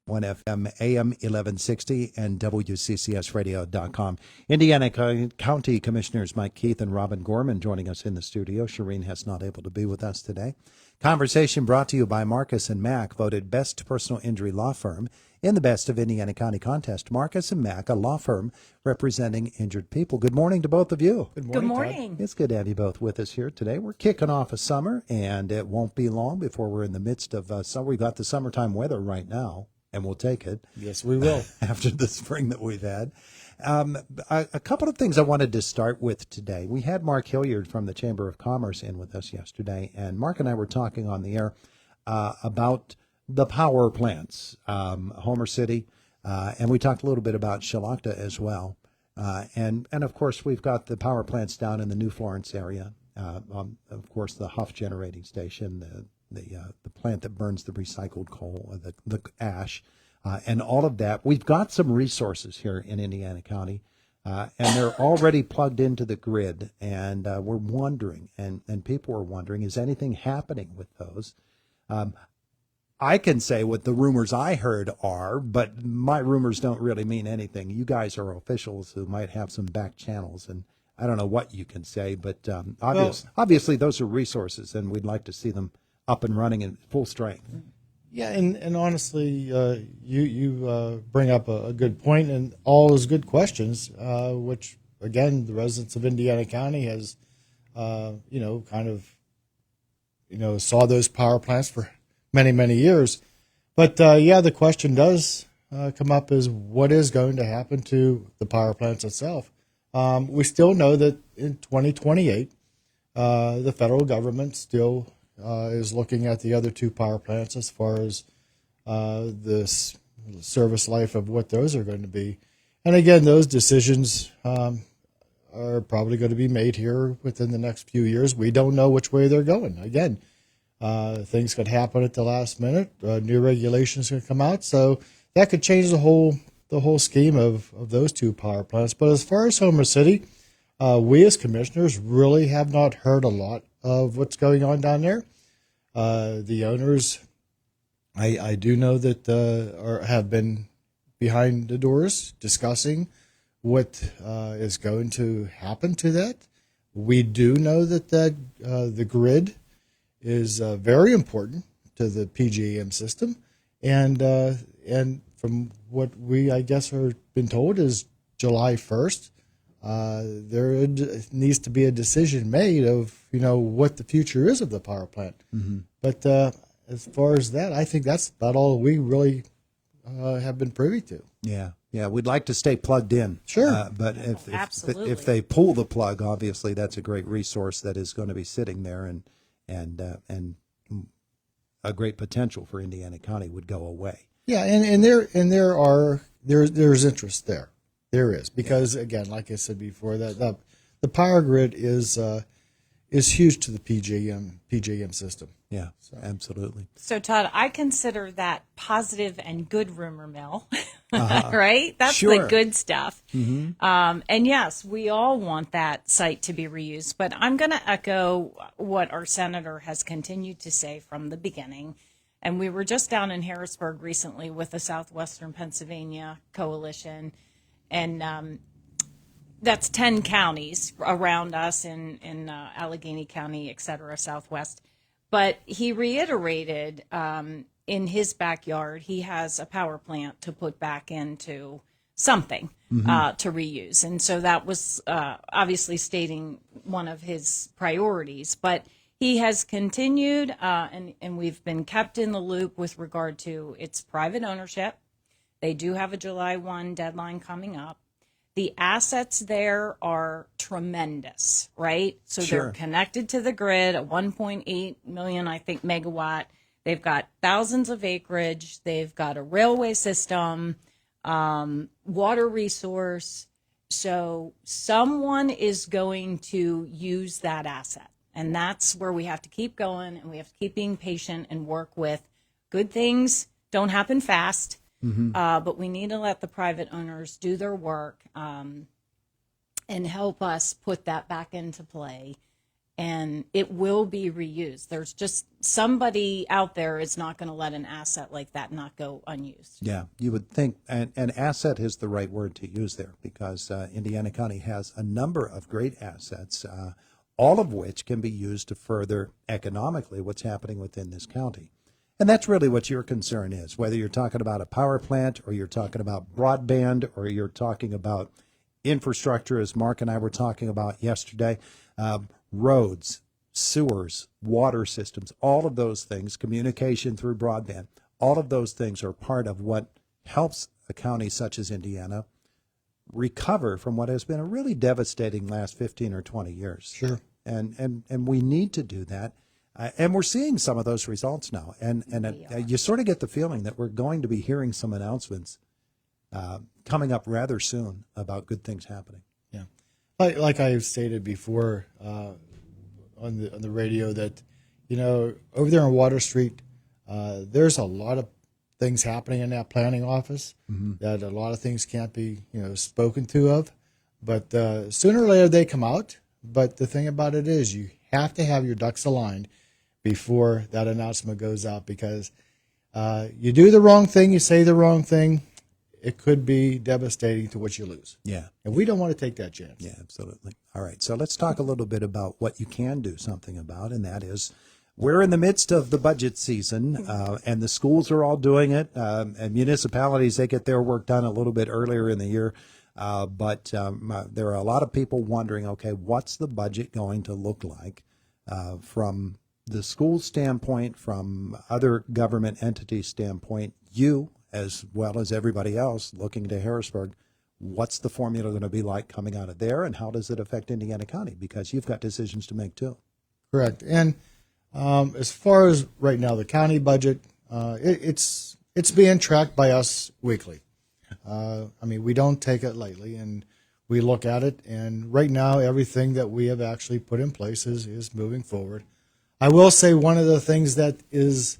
FM, AM 1160, and WCCSradio.com. Indiana County Commissioners Mike Keith and Robin Gorman joining us in the studio. Shireen has not able to be with us today. Conversation brought to you by Marcus & Mack, voted best personal injury law firm in the Best of Indiana County contest. Marcus & Mack, a law firm representing injured people. Good morning to both of you. Good morning. It's good to have you both with us here today. We're kicking off a summer, and it won't be long before we're in the midst of summer. We've got the summertime weather right now, and we'll take it. Yes, we will. After the spring that we've had. A couple of things I wanted to start with today. We had Mark Hilliard from the Chamber of Commerce in with us yesterday, and Mark and I were talking on the air about the power plants, Homer City, and we talked a little bit about Shilakta as well. And of course, we've got the power plants down in the New Florence area. Of course, the Huff generating station, the plant that burns the recycled coal, the ash, and all of that. We've got some resources here in Indiana County, and they're already plugged into the grid. And we're wondering, and people are wondering, is anything happening with those? I can say what the rumors I heard are, but my rumors don't really mean anything. You guys are officials who might have some back channels, and I don't know what you can say, but obviously those are resources, and we'd like to see them up and running in full strength. Yeah, and honestly, you bring up a good point, and all is good questions, which, again, the residents of Indiana County has, saw those power plants for many, many years. But, the question does come up is what is going to happen to the power plants itself? We still know that in 2028, the federal government still is looking at the other two power plants as far as the service life of what those are going to be. And again, those decisions are probably going to be made here within the next few years. We don't know which way they're going. Again, things could happen at the last minute. New regulations could come out, so that could change the whole scheme of those two power plants. But as far as Homer City, we as commissioners really have not heard a lot of what's going on down there. The owners, I do know that have been behind the doors discussing what is going to happen to that. We do know that the grid is very important to the PJM system, and from what we, I guess, are been told is July 1st. There needs to be a decision made of what the future is of the power plant. Mm-hmm. But as far as that, I think that's about all we really have been privy to. Yeah, we'd like to stay plugged in. Sure, but if they pull the plug, obviously that's a great resource that is going to be sitting there, and a great potential for Indiana County would go away. Yeah, and there's interest there. There is, because again, like I said before, that the power grid is huge to the PJM system. Yeah, so. Absolutely. So Todd, I consider that positive and good rumor mill, right? That's sure. The good stuff. Mm-hmm. And yes, we all want that site to be reused, but I'm going to echo what our senator has continued to say from the beginning. And we were just down in Harrisburg recently with the Southwestern Pennsylvania Coalition. And that's 10 counties around us in Allegheny County, et cetera, Southwest. But he reiterated in his backyard, he has a power plant to put back into something to reuse. And so that was obviously stating one of his priorities. But he has continued, and we've been kept in the loop with regard to its private ownership. They do have a July 1 deadline coming up. The assets there are tremendous, right? So Sure. They're connected to the grid, a 1.8 million, I think, megawatt. They've got thousands of acreage. They've got a railway system, water resource. So someone is going to use that asset. And that's where we have to keep going, and we have to keep being patient and work with good things. Don't happen fast. Mm-hmm. But we need to let the private owners do their work and help us put that back into play and it will be reused. There's just somebody out there is not going to let an asset like that not go unused. Yeah, you would think, and asset is the right word to use there, because Indiana County has a number of great assets, all of which can be used to further economically what's happening within this county. And that's really what your concern is, whether you're talking about a power plant or you're talking about broadband or you're talking about infrastructure, as Mark and I were talking about yesterday, roads, sewers, water systems, all of those things, communication through broadband, all of those things are part of what helps a county such as Indiana recover from what has been a really devastating last 15 or 20 years. Sure. And we need to do that. And we're seeing some of those results now. And you sort of get the feeling that we're going to be hearing some announcements coming up rather soon about good things happening. Yeah, like I've stated before on the radio, that over there on Water Street, there's a lot of things happening in that planning office that a lot of things can't be spoken to of, but sooner or later they come out. But the thing about it is, you have to have your ducks aligned before that announcement goes out, because you do the wrong thing, you say the wrong thing, it could be devastating to what you lose. Yeah. And we don't want to take that chance. Yeah, absolutely. All right. So let's talk a little bit about what you can do something about, and that is we're in the midst of the budget season, and the schools are all doing it. And municipalities, they get their work done a little bit earlier in the year. But there are a lot of people wondering, okay, what's the budget going to look like from the school standpoint, from other government entities standpoint, you as well as everybody else looking to Harrisburg, what's the formula going to be like coming out of there, and how does it affect Indiana County? Because you've got decisions to make too. Correct. And as far as right now, the county budget, it's being tracked by us weekly. We don't take it lightly, and we look at it. And right now, everything that we have actually put in place is moving forward. I will say one of the things that is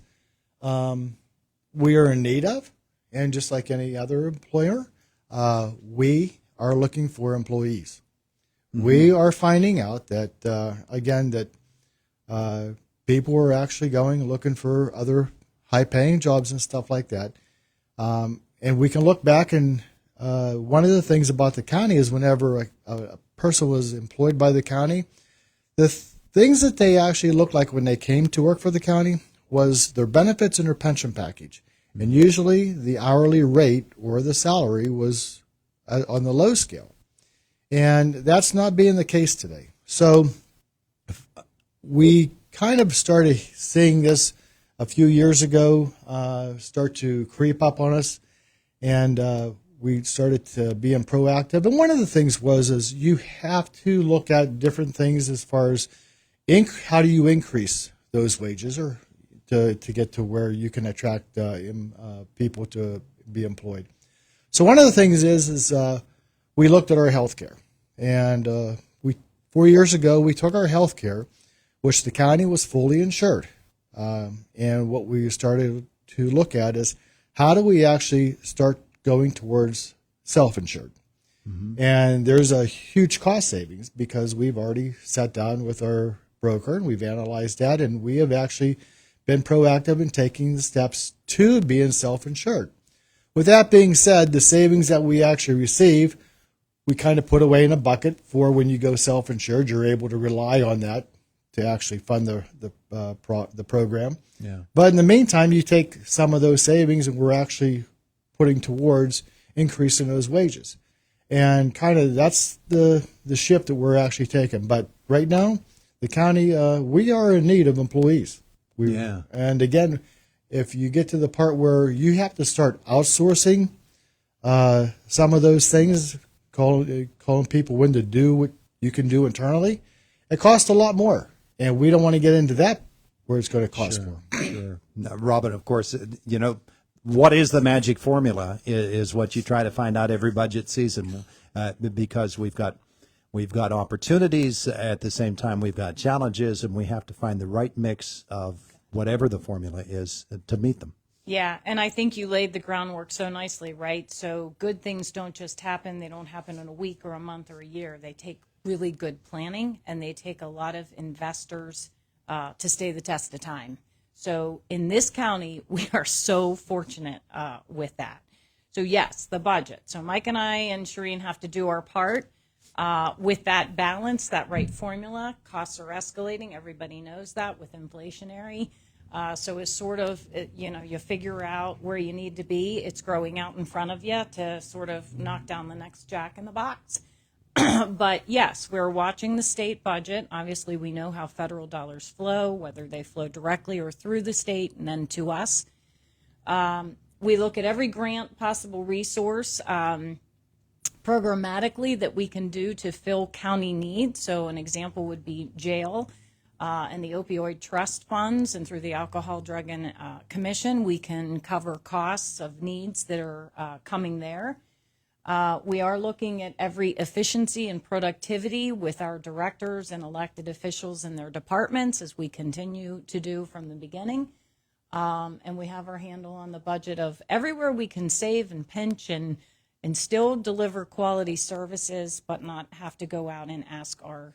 we are in need of, and just like any other employer, we are looking for employees. Mm-hmm. We are finding out that, people are actually looking for other high-paying jobs and stuff like that. And we can look back, and one of the things about the county is whenever a person was employed by the county, the things that they actually looked like when they came to work for the county was their benefits and their pension package. And usually the hourly rate or the salary was on the low scale. And that's not being the case today. So we kind of started seeing this a few years ago start to creep up on us. And we started to being proactive. And one of the things is you have to look at different things as far as how do you increase those wages or to get to where you can attract people to be employed. So one of the things is we looked at our health care. And 4 years ago, we took our health care, which the county was fully insured. And what we started to look at is how do we actually start going towards self-insured? Mm-hmm. And there's a huge cost savings because we've already sat down with our broker and we've analyzed that, and we have actually been proactive in taking the steps to being self-insured. With that being said, the savings that we actually receive, we kind of put away in a bucket for when you go self-insured. You're able to rely on that to actually fund the program. Yeah. But in the meantime, you take some of those savings and we're actually putting towards increasing those wages. And kind of that's the shift that we're actually taking. But right now, the county, we are in need of employees. Yeah. And again, if you get to the part where you have to start outsourcing some of those things, calling people when to do what you can do internally, it costs a lot more. And we don't want to get into that where it's going to cost more. Sure. Now, Robin, of course, what is the magic formula is what you try to find out every budget season because we've got opportunities at the same time we've got challenges, and we have to find the right mix of whatever the formula is to meet them. Yeah, and I think you laid the groundwork so nicely, right? So good things don't just happen. They don't happen in a week or a month or a year. They take really good planning, and they take a lot of investors to stay the test of time. So in this county, we are so fortunate with that. So yes, the budget. So Mike and I and Shireen have to do our part with that balance, that right formula. Costs are escalating. Everybody knows that with inflationary. So it's sort of, you figure out where you need to be. It's growing out in front of you to sort of knock down the next jack in the box. But yes, we're watching the state budget. Obviously, we know how federal dollars flow, whether they flow directly or through the state and then to us. We look at every grant possible resource programmatically that we can do to fill county needs. So an example would be jail and the opioid trust funds, and through the Alcohol, Drug, and Commission, we can cover costs of needs that are coming there. We are looking at every efficiency and productivity with our directors and elected officials in their departments, as we continue to do from the beginning. And we have our handle on the budget of everywhere we can save and pinch and still deliver quality services, but not have to go out and ask our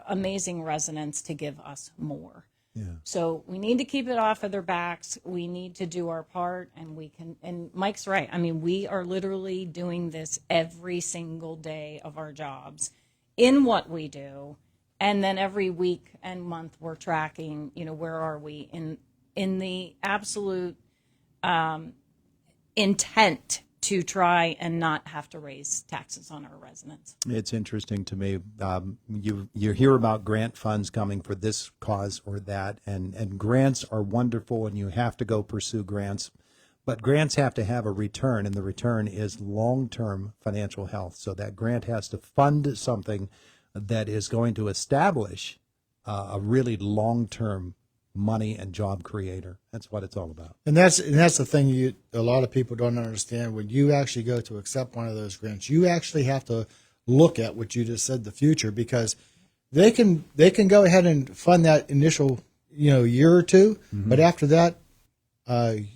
amazing residents to give us more. Yeah. So we need to keep it off of their backs. We need to do our part, and we can. And Mike's right. I mean, we are literally doing this every single day of our jobs in what we do, and then every week and month we're tracking. Where are we in the absolute intent to try and not have to raise taxes on our residents. It's interesting to me. You hear about grant funds coming for this cause or that, and grants are wonderful, and you have to go pursue grants. But grants have to have a return, and the return is long-term financial health. So that grant has to fund something that is going to establish a really long-term money and job creator. That's what it's all about. And that's the thing a lot of people don't understand. When you actually go to accept one of those grants, you actually have to look at what you just said, the future, because they can go ahead and fund that initial year or two, but after that,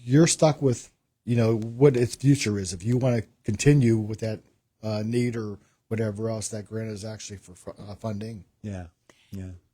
you're stuck with what its future is. If you want to continue with that need or whatever else that grant is actually for funding. Yeah.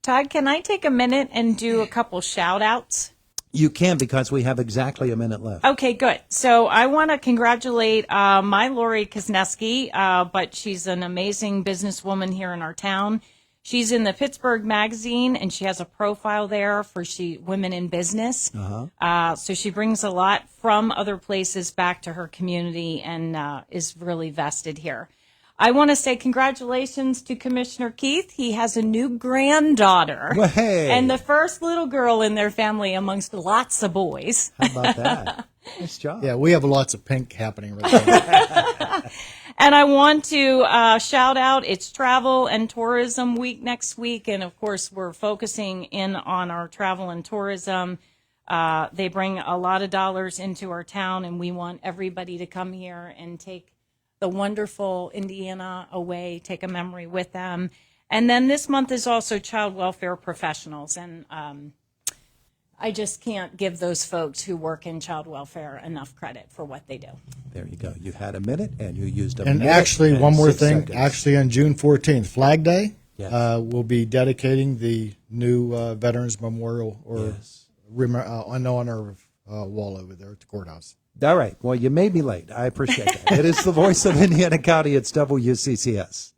Todd, can I take a minute and do a couple shout outs? You can, because we have exactly a minute left. Okay, good. So I want to congratulate my Lori Kosneski, but she's an amazing businesswoman here in our town. She's in the Pittsburgh Magazine, and she has a profile there for women in business. So she brings a lot from other places back to her community and is really vested here. I want to say congratulations to Commissioner Keith. He has a new granddaughter. Well, hey. And the first little girl in their family amongst lots of boys. How about that? Nice job. Yeah, we have lots of pink happening right now. And I want to shout out, it's Travel and Tourism Week next week. And, of course, we're focusing in on our travel and tourism. They bring a lot of dollars into our town, and we want everybody to come here and take the wonderful Indiana away, take a memory with them. And then this month is also Child Welfare Professionals. And I just can't give those folks who work in child welfare enough credit for what they do. There you go. You had a minute, and you used a And minute. actually, and one more 6 thing. seconds. Actually, on June 14th, Flag Day, Yes. we'll be dedicating the new Veterans Memorial on our wall over there at the courthouse. All right. Well, you may be late. I appreciate that. It is the voice of Indiana County. It's WCCS.